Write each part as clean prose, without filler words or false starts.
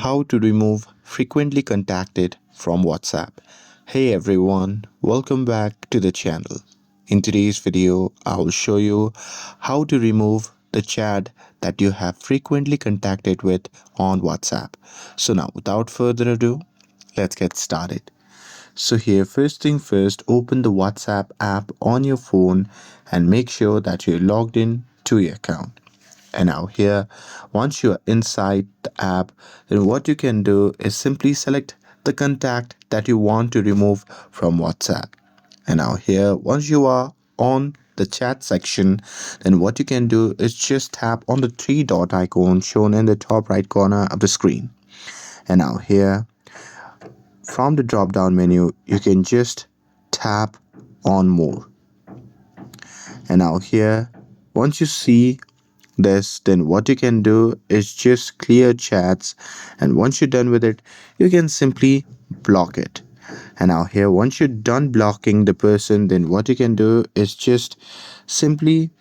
How to remove frequently contacted from WhatsApp. Hey everyone, welcome back to the channel. In today's video, I will show you how to remove the chat that you have frequently contacted with on WhatsApp. So now without further ado, let's get started. So here, first thing first, open the WhatsApp app on your phone and make sure that you're logged in to your account. And now here, once you're inside the app, then what you can do is simply select the contact that you want to remove from WhatsApp. And now here, once you are on the chat section, then what you can do is just tap on the three dot icon shown in the top right corner of the screen. And now here, from the drop down menu, you can just tap on more. And now here, once you see this, then what you can do is just clear chats, and once you're done with it, you can simply block it. And now here, once you're done blocking the person, then what you can do is just simply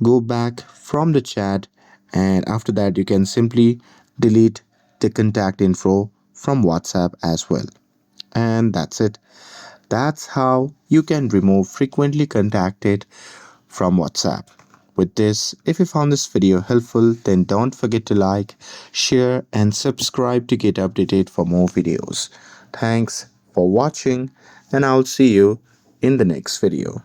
go back from the chat, and after that you can simply delete the contact info from WhatsApp as well. And that's it. That's how you can remove frequently contacted from WhatsApp. With this, if you found this video helpful, then don't forget to like, share, and subscribe to get updated for more videos. Thanks for watching, and I'll see you in the next video.